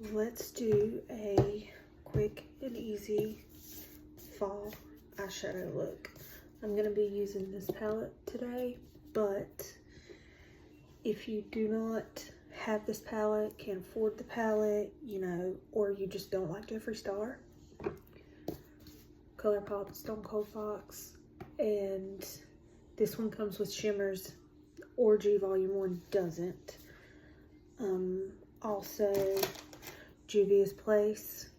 let's do a quick and easy fall eyeshadow look. I'm going to be using this palette today, but if you do not have this palette, can't afford the palette, you know, or you just don't like Jeffree Star, ColourPop Stone Cold Fox, and this one comes with shimmers. Orgy Volume 1 doesn't. Also Juvia's Place,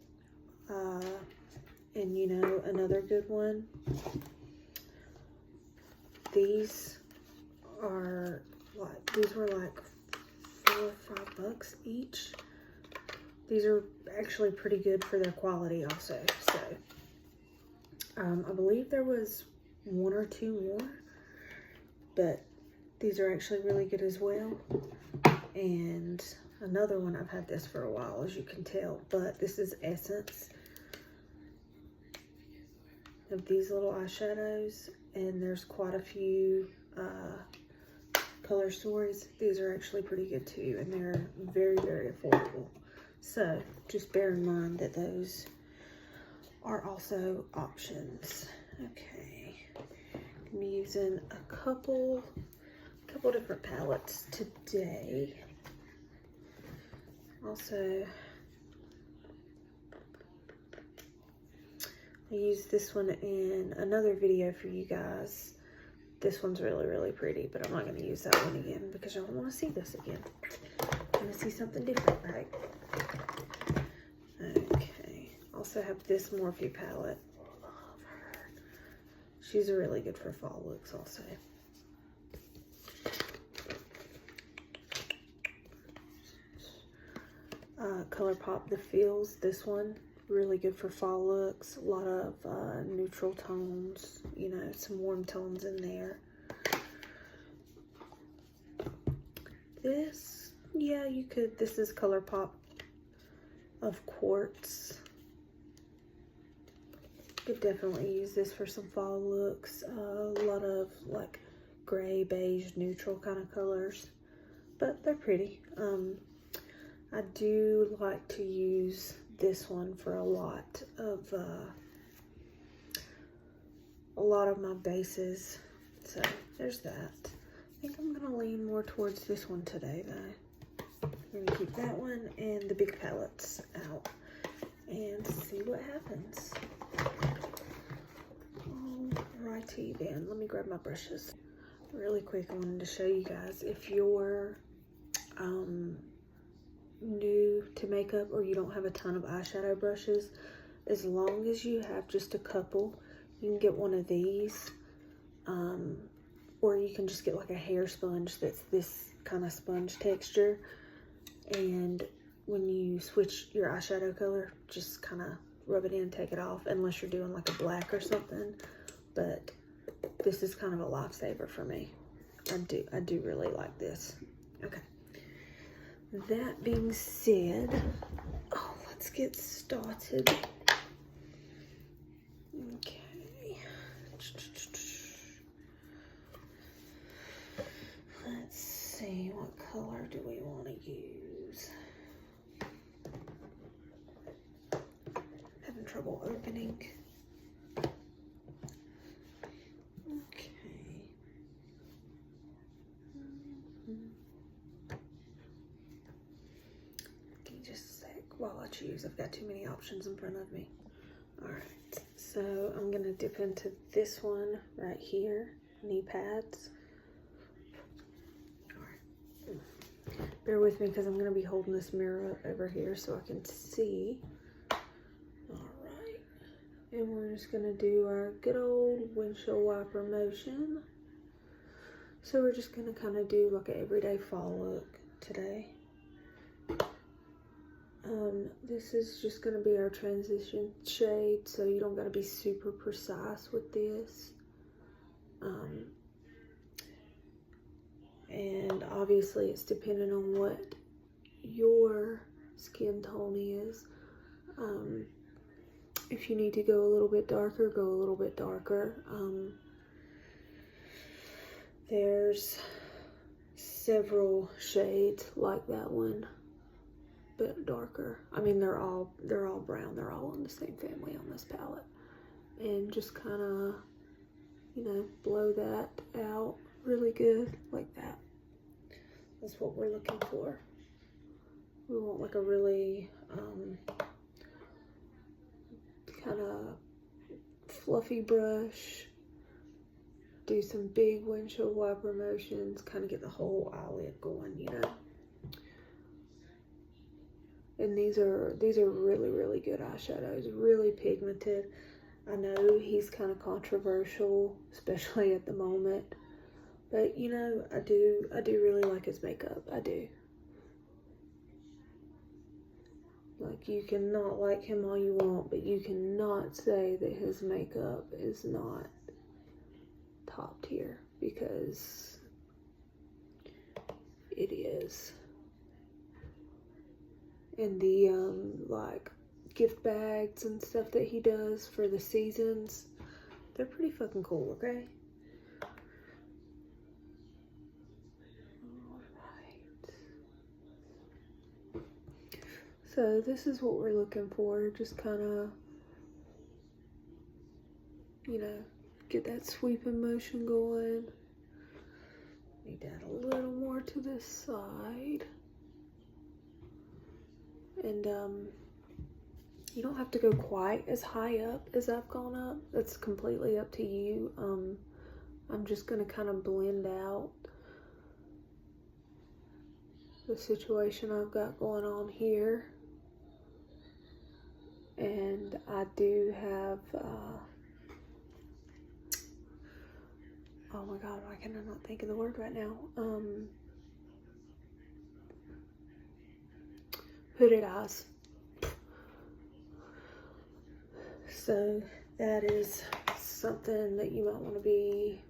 and you know, another good one. These were like $4 or $5 each. These are actually pretty good for their quality also. So I believe there was 1 or 2 more, but these are actually really good as well. And another one, I've had this for a while, as you can tell, but this is Essence of these little eyeshadows, and there's quite a few color stories. These are actually pretty good too, and they're very, very affordable. So just bear in mind that those are also options. Okay, I'm using a couple different palettes today. Also, I used this one in another video for you guys. This one's really, really pretty, but I'm not going to use that one again because I don't want to see this again. I want to see something different, right? Okay. Also have this Morphe palette. Love her. She's really good for fall looks also. ColourPop The Feels, this one, really good for fall looks. A lot of neutral tones, you know, some warm tones in there. This, yeah, you could, this is ColourPop of Quartz. Could definitely use this for some fall looks. A lot of like gray, beige, neutral kind of colors, but they're pretty. I do like to use this one for a lot of my bases. So there's that. I think I'm gonna lean more towards this one today though. I'm gonna keep that one and the big palettes out and see what happens. Alrighty then, let me grab my brushes. Really quick, I wanted to show you guys, if you're new to makeup or you don't have a ton of eyeshadow brushes, as long as you have just a couple, you can get one of these, or you can just get like a hair sponge that's this kind of sponge texture, and when you switch your eyeshadow color, just kind of rub it in, take it off, unless you're doing like a black or something. But this is kind of a lifesaver for me. I do really like this. Okay. That being said, let's get started. Okay. Let's see, what color do we want to use? Having trouble opening. While I choose, I've got too many options in front of me. Alright, so I'm gonna dip into this one right here, knee pads. Alright, bear with me because I'm gonna be holding this mirror up over here so I can see. Alright, and we're just gonna do our good old windshield wiper motion. So we're just gonna kind of do like an everyday fall look today. This is just going to be our transition shade, so you don't got to be super precise with this. And obviously it's dependent on what your skin tone is. If you need to go a little bit darker, go a little bit darker. There's several shades like that one. bit darker. I mean, they're all brown. They're all in the same family on this palette. And just kind of, you know, blow that out really good like that. That's what we're looking for. We want like a really kind of fluffy brush. Do some big windshield wiper motions, kind of get the whole eyelid going, you know. And these are really, really good eyeshadows, really pigmented. I know he's kind of controversial, especially at the moment, but you know, I do really like his makeup. I do. Like, you cannot like him all you want, but you cannot say that his makeup is not top tier, because it is. And the like gift bags and stuff that he does for the seasons, they're pretty fucking cool, okay? Alright. So this is what we're looking for, just kind of, you know, get that sweeping motion going. Need to add a little more to this side. And you don't have to go quite as high up as I've gone up. That's completely up to you. I'm just gonna kind of blend out the situation I've got going on here. And I do have, oh my god, why can I not think of the word right now? Hooded eyes. So that is something that you might want to be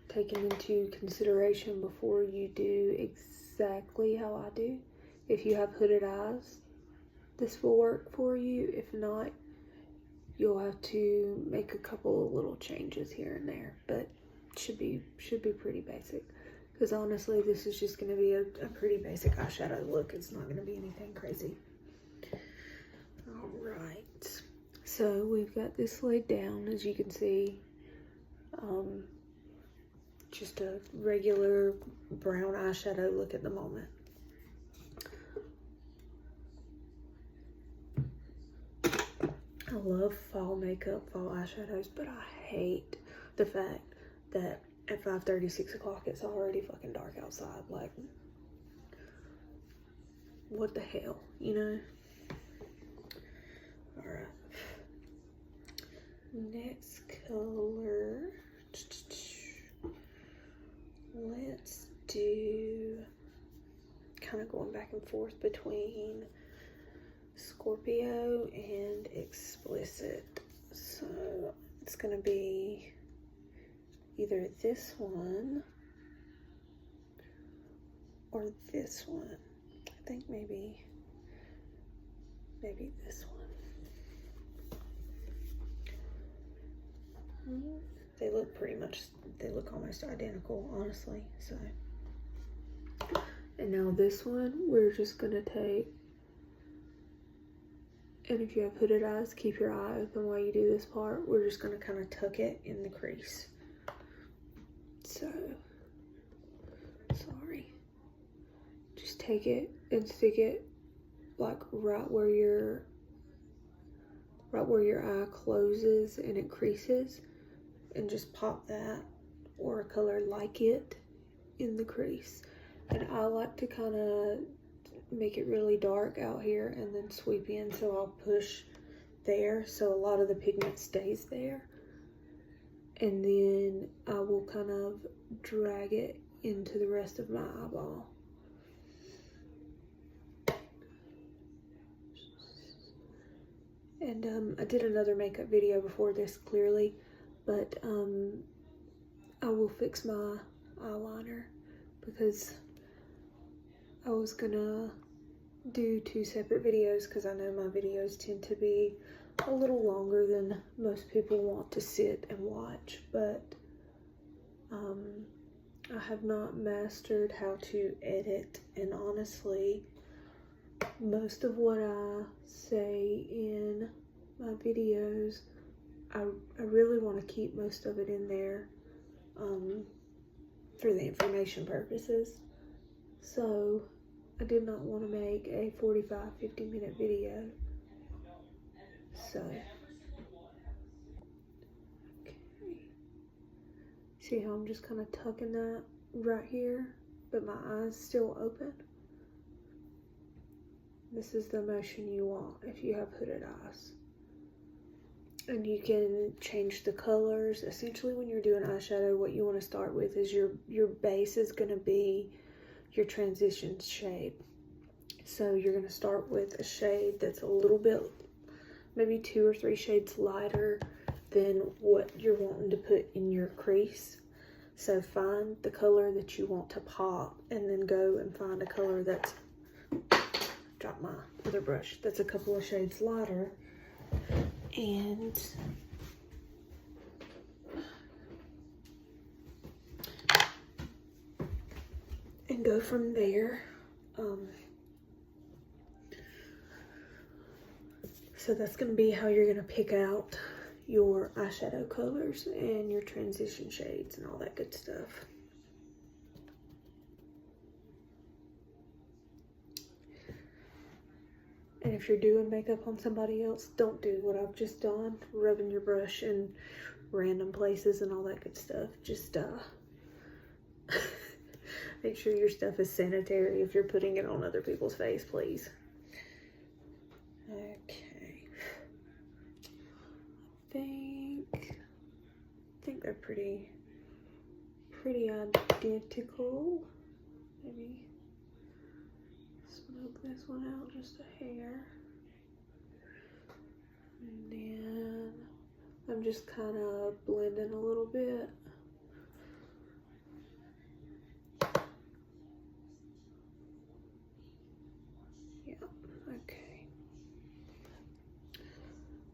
taking into consideration before you do exactly how I do. If you have hooded eyes, this will work for you. If not, you'll have to make a couple of little changes here and there, but should be pretty basic. Because honestly, this is just going to be a pretty basic eyeshadow look. It's not going to be anything crazy. Alright. So we've got this laid down, as you can see. Just a regular brown eyeshadow look at the moment. I love fall makeup, fall eyeshadows, but I hate the fact that at 5:30, 6 o'clock, it's already fucking dark outside. Like, what the hell, you know? Alright. Next color. Let's do, kind of going back and forth between Scorpio and Explicit. So it's going to be either this one or this one. I think maybe this one. They look they look almost identical, honestly. So, and now this one, we're just gonna take, and if you have hooded eyes, keep your eye open while you do this part. We're just gonna kind of tuck it in the crease. So, sorry. Just take it and stick it like right where your eye closes and it creases, and just pop that or a color like it in the crease. And I like to kind of make it really dark out here and then sweep in, so I'll push there so a lot of the pigment stays there, and then I will kind of drag it into the rest of my eyeball. And I did another makeup video before this, clearly, but I will fix my eyeliner because I was gonna do 2 separate videos, because I know my videos tend to be a little longer than most people want to sit and watch, but I have not mastered how to edit, and honestly, most of what I say in my videos, I really want to keep most of it in there for the information purposes. So I did not want to make a 45-50 minute video. So, okay. See how I'm just kind of tucking that right here, but my eyes still open? This is the motion you want if you have hooded eyes. And you can change the colors. Essentially, when you're doing eyeshadow, what you want to start with is your base is going to be your transition shade. So you're going to start with a shade that's a little bit, maybe 2 or 3 shades lighter than what you're wanting to put in your crease. So find the color that you want to pop, and then go and find a color that's, drop my other brush, that's a couple of shades lighter, and go from there. So that's going to be how you're going to pick out your eyeshadow colors and your transition shades and all that good stuff. And if you're doing makeup on somebody else, don't do what I've just done, rubbing your brush in random places and all that good stuff. Just make sure your stuff is sanitary if you're putting it on other people's face, please. Okay. I think they're pretty identical. Maybe smoke this one out just a hair. And then I'm just kind of blending a little bit. Yeah, okay.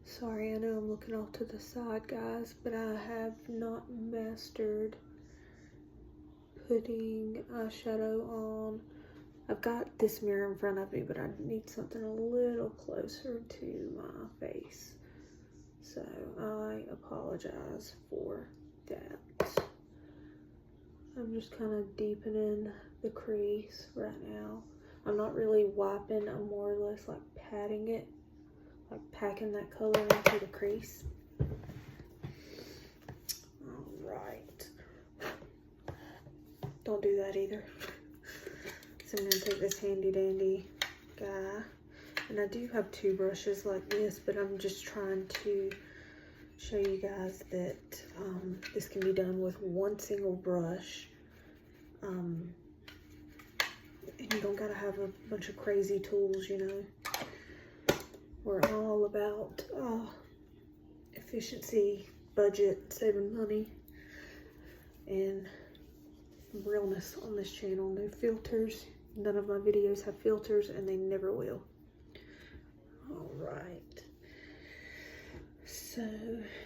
Sorry, I know I'm looking off to the side, guys, but I have not mastered putting eyeshadow on. I've got this mirror in front of me, but I need something a little closer to my face. So I apologize for that. I'm just kind of deepening the crease right now. I'm not really wiping, I'm more or less like patting it, like packing that color into the crease. All right. Don't do that either. So I'm gonna take this handy dandy guy, and I do have 2 brushes like this, but I'm just trying to show you guys that this can be done with 1 single brush. And you don't gotta have a bunch of crazy tools, you know. We're all about efficiency, budget, saving money, and realness on this channel. No filters. None of my videos have filters, and they never will. All right. So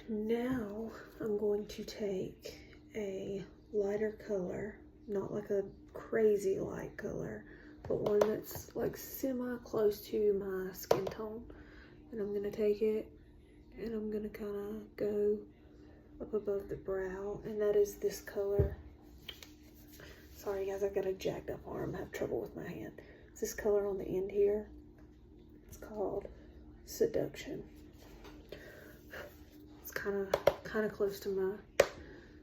now I'm going to take a lighter color, not like a crazy light color, but one that's like semi close to my skin tone. And I'm gonna take it and I'm gonna kind of go up above the brow, and that is this color. Sorry guys, I've got a jacked up arm. I have trouble with my hand. It's this color on the end here. It's called Seduction. It's kind of close to my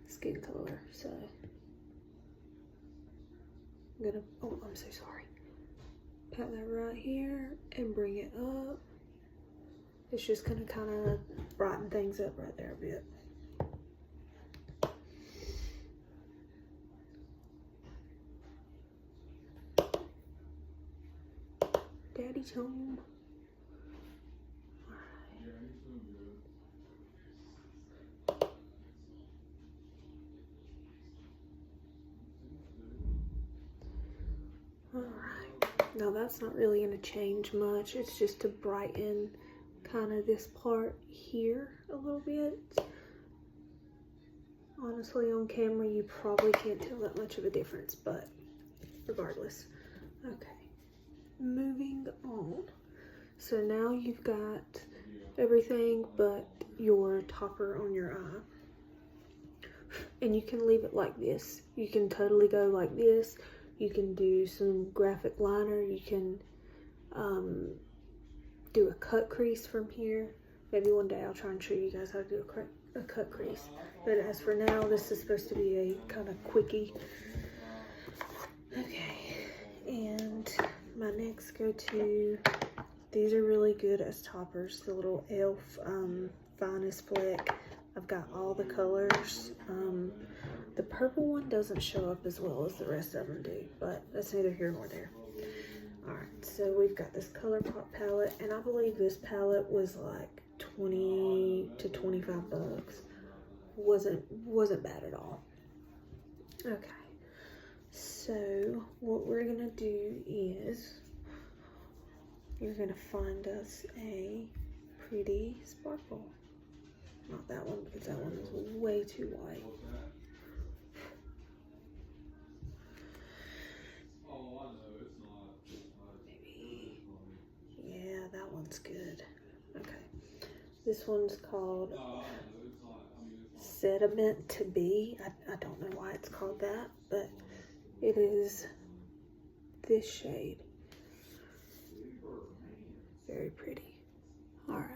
skin color, so I'm gonna, oh, I'm so sorry. Pat that right here and bring it up. It's just gonna kind of brighten things up right there a bit. Daddy's home. Alright. Now that's not really going to change much. It's just to brighten kind of this part here a little bit. Honestly, on camera, you probably can't tell that much of a difference, but regardless. Okay. Moving on. So now you've got everything but your topper on your eye. And you can leave it like this. You can totally go like this. You can do some graphic liner. You can do a cut crease from here. Maybe one day I'll try and show you guys how to do a cut crease. But as for now, this is supposed to be a kind of quickie. Okay, and my next go-to, these are really good as toppers. The little e.l.f. Finest Fleck. I've got all the colors. The purple one doesn't show up as well as the rest of them do, but that's neither here nor there. Alright, so we've got this ColourPop palette, and I believe this palette was like 20 to 25 bucks. Wasn't bad at all. Okay, so what we're gonna do is you're gonna find us a pretty sparkle. Not that one, because that one is way too white. Maybe, yeah, that one's good. Okay, this one's called Sediment to Be. I don't know why it's called that, but it is this shade. Very pretty. All right.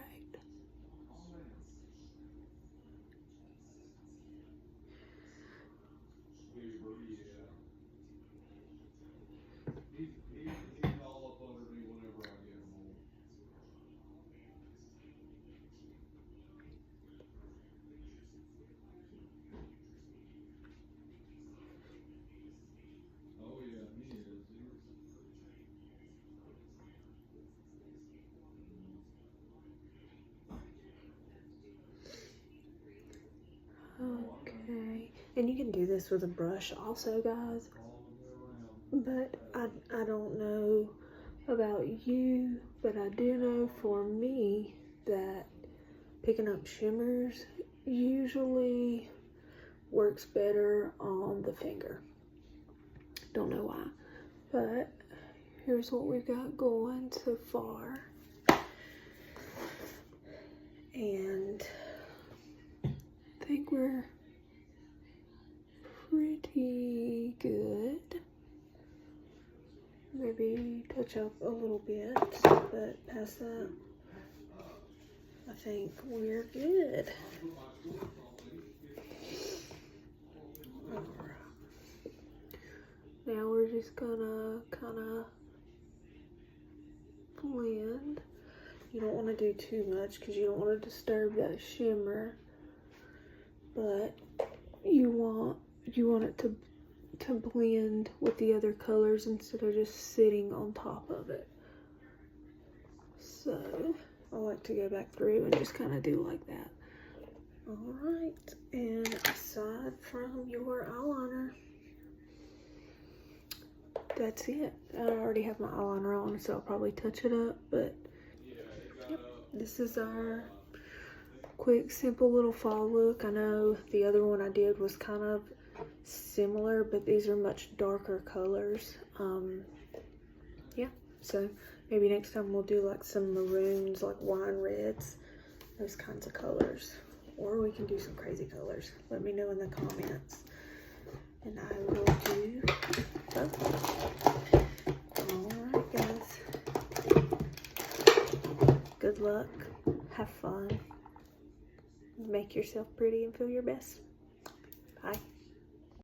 Okay, and you can do this with a brush also, guys, but I don't know about you, but I do know for me that picking up shimmers usually works better on the finger. Don't know why, but here's what we've got going so far. And I think we're pretty good. Maybe touch up a little bit, but past that, I think we're good. Alright. Now we're just gonna kind of blend. You don't want to do too much because you don't want to disturb that shimmer, but you want it to blend with the other colors instead of just sitting on top of it. So I like to go back through and just kind of do like that. All right, and aside from your eyeliner, that's it. I already have my eyeliner on, so I'll probably touch it up, but yep, this is our quick, simple little fall look. I know the other one I did was kind of similar, but these are much darker colors. Yeah, so maybe next time we'll do like some maroons, like wine reds, those kinds of colors. Or we can do some crazy colors. Let me know in the comments, and I will do both. Alright guys, good luck, have fun, make yourself pretty and feel your best. Bye.